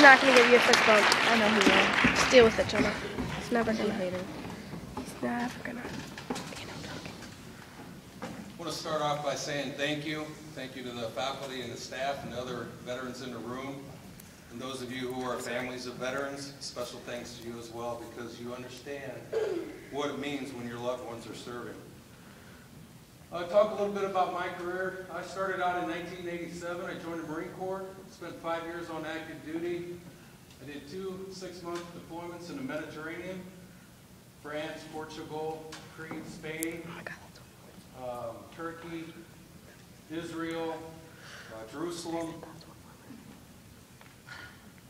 not going to give you a fist bump. I know he will. Just deal with it, Jonah. He's never going to. Hate it. He's never going to. I want to start off by saying thank you. Thank you to the faculty and the staff and the other veterans in the room. And those of you who are families of veterans, special thanks to you as well, because you understand what it means when your loved ones are serving. I'll talk a little bit about my career. I started out in 1987. I joined the Marine Corps, spent 5 years on active duty. I did 2 6-month deployments in the Mediterranean, France, Portugal, Crete, Spain, Turkey, Israel, Jerusalem.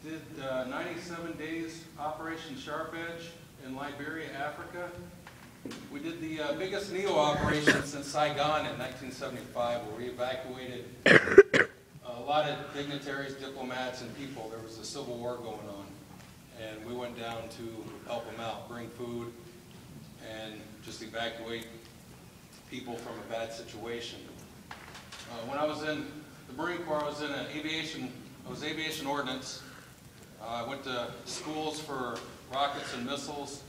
Did 97 days Operation Sharp Edge in Liberia, Africa. We did the biggest NEO operation since Saigon in 1975, where we evacuated a lot of dignitaries, diplomats, and people. There was a civil war going on, and we went down to help them out, bring food, and just evacuate people from a bad situation. When I was in the Marine Corps, I was in aviation ordnance. I went to schools for rockets and missiles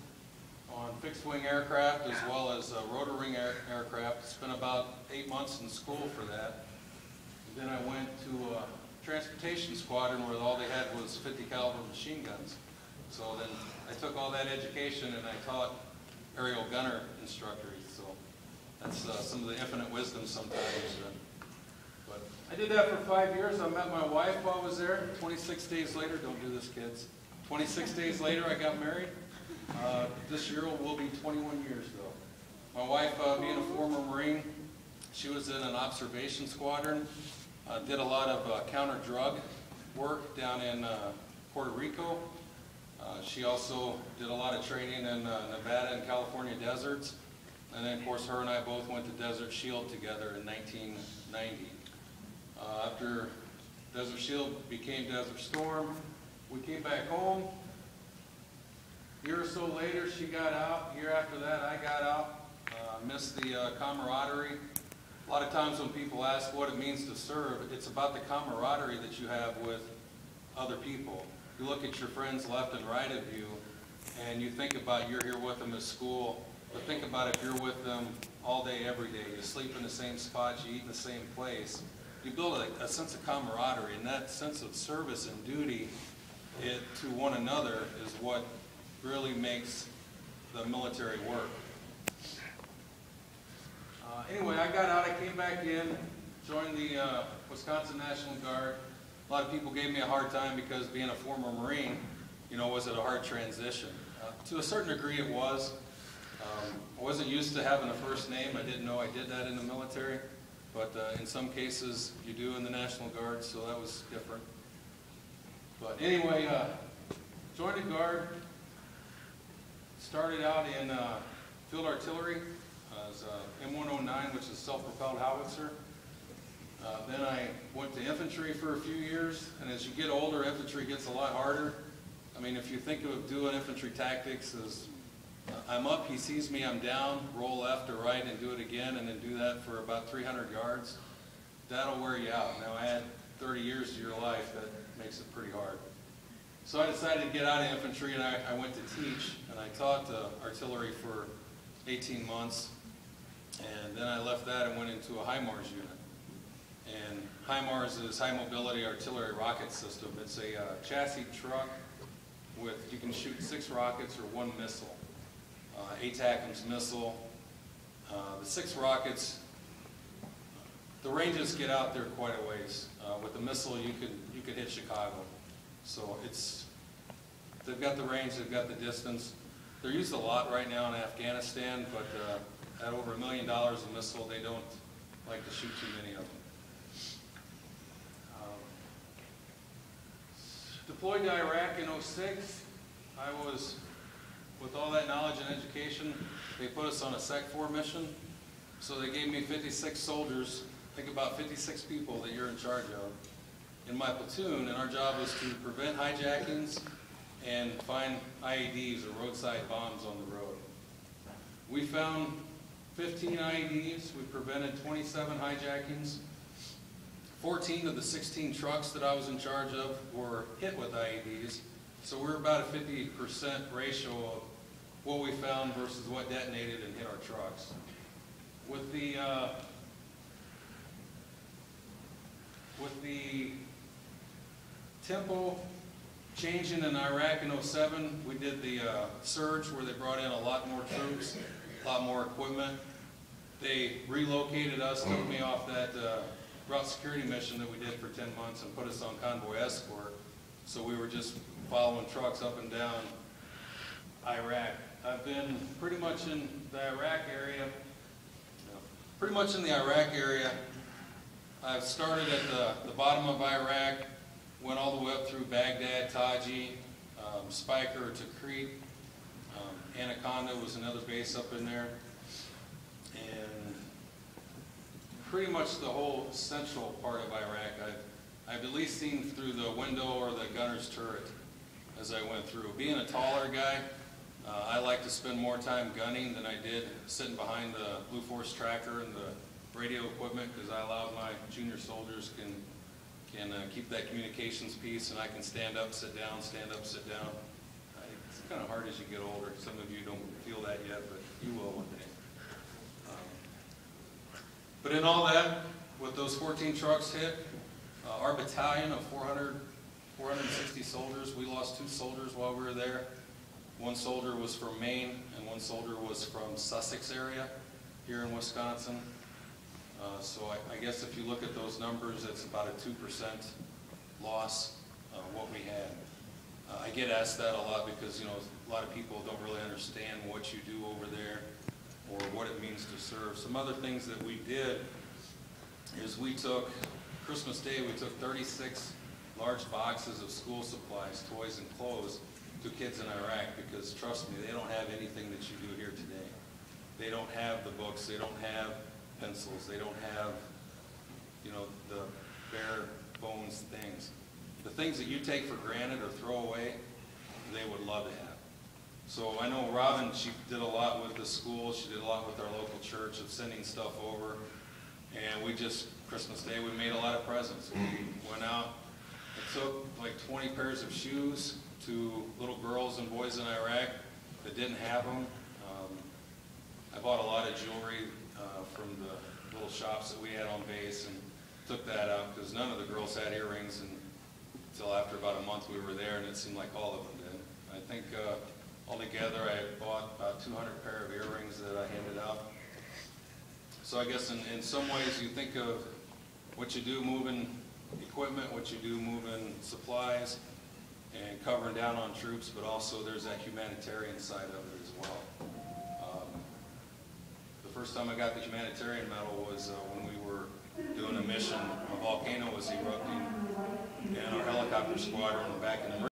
on fixed-wing aircraft as well as rotor-wing aircraft. Spent about 8 months in school for that. And then I went to a transportation squadron where all they had was 50 caliber machine guns. So then I took all that education and I taught aerial gunner instructors. So that's some of the infinite wisdom sometimes. But I did that for 5 years. I met my wife while I was there. 26 days later, don't do this, kids. 26 days later, I got married. This year will be 21 years, though. My wife, being a former Marine, she was in an observation squadron, did a lot of counter-drug work down in Puerto Rico. She also did a lot of training in Nevada and California deserts. And then, of course, her and I both went to Desert Shield together in 1990. After Desert Shield became Desert Storm, we came back home. A year or so later, she got out. A year after that, I got out. Missed the camaraderie. A lot of times when people ask what it means to serve, it's about the camaraderie that you have with other people. You look at your friends left and right of you, and you think about you're here with them at school, but think about if you're with them all day, every day. You sleep in the same spot, you eat in the same place. You build a sense of camaraderie, and that sense of service and duty to one another is what really makes the military work. Anyway, I got out, I came back in, joined the Wisconsin National Guard. A lot of people gave me a hard time because being a former Marine, was it a hard transition? To a certain degree it was. I wasn't used to having a first name. I didn't know I did that in the military. But in some cases you do in the National Guard, so that was different. But anyway, joined the Guard. Started out in field artillery as M109, which is self-propelled howitzer. Then I went to infantry for a few years, and as you get older, infantry gets a lot harder. I mean, if you think of doing infantry tactics as I'm up, he sees me, I'm down, roll left or right and do it again, and then do that for about 300 yards, that'll wear you out. Now add 30 years to your life, that makes it pretty hard. So I decided to get out of infantry, and I went to teach, and I taught artillery for 18 months, and then I left that and went into a HIMARS unit. And HIMARS is High Mobility Artillery Rocket System. It's a chassis truck with, you can shoot 6 rockets or 1 missile. ATACMS missile. The 6 rockets, the ranges get out there quite a ways. With the missile, you could hit Chicago. So they've got the range, they've got the distance. They're used a lot right now in Afghanistan, but at over $1 million a missile, they don't like to shoot too many of them. Deployed to Iraq in '06. I was, with all that knowledge and education, they put us on a Sec 4 mission. So they gave me 56 soldiers. Think about 56 people that you're in charge of in my platoon, and our job was to prevent hijackings and find IEDs or roadside bombs on the road. We found 15 IEDs. We prevented 27 hijackings. 14 of the 16 trucks that I was in charge of were hit with IEDs. So we're about a 50% ratio of what we found versus what detonated and hit our trucks. With the tempo changing in Iraq in '07, we did the surge where they brought in a lot more troops, a lot more equipment. They relocated us, took me off that route security mission that we did for 10 months and put us on convoy escort. So we were just following trucks up and down Iraq. I've been pretty much in the Iraq area. I've started at the bottom of Iraq, went all the way up through Baghdad, Taji, Spiker to Crete. Anaconda was another base up in there. And pretty much the whole central part of Iraq, I've at least seen through the window or the gunner's turret as I went through. Being a taller guy, I like to spend more time gunning than I did sitting behind the Blue Force tracker and the radio equipment, because I allowed my junior soldiers can keep that communications piece, and I can stand up, sit down, stand up, sit down. It's kind of hard as you get older. Some of you don't feel that yet, but you will one day. But in all that, with those 14 trucks hit, our battalion of 460 soldiers, we lost 2 soldiers while we were there. 1 soldier was from Maine, and 1 soldier was from Sussex area here in Wisconsin. So I guess if you look at those numbers, it's about a 2% loss what we had. I get asked that a lot because, a lot of people don't really understand what you do over there or what it means to serve. Some other things that we did is we took, Christmas Day, we took 36 large boxes of school supplies, toys and clothes to kids in Iraq, because trust me, they don't have anything that you do here today. They don't have the books, they don't have pencils, they don't have, the bare bones things. The things that you take for granted or throw away, they would love to have. So I know Robin, she did a lot with the school, she did a lot with our local church of sending stuff over, and we just, Christmas Day, we made a lot of presents. We went out and took like 20 pairs of shoes to little girls and boys in Iraq that didn't have them. I bought a lot of jewelry from the little shops that we had on base and took that out, because none of the girls had earrings until after about a month we were there, and it seemed like all of them did. I think altogether I bought about 200 pair of earrings that I handed out. So I guess in some ways you think of what you do moving equipment, what you do moving supplies, and covering down on troops, but also there's that humanitarian side of it as well. The first time I got the humanitarian medal was when we were doing a mission. A volcano was erupting, and our helicopter squadron back in the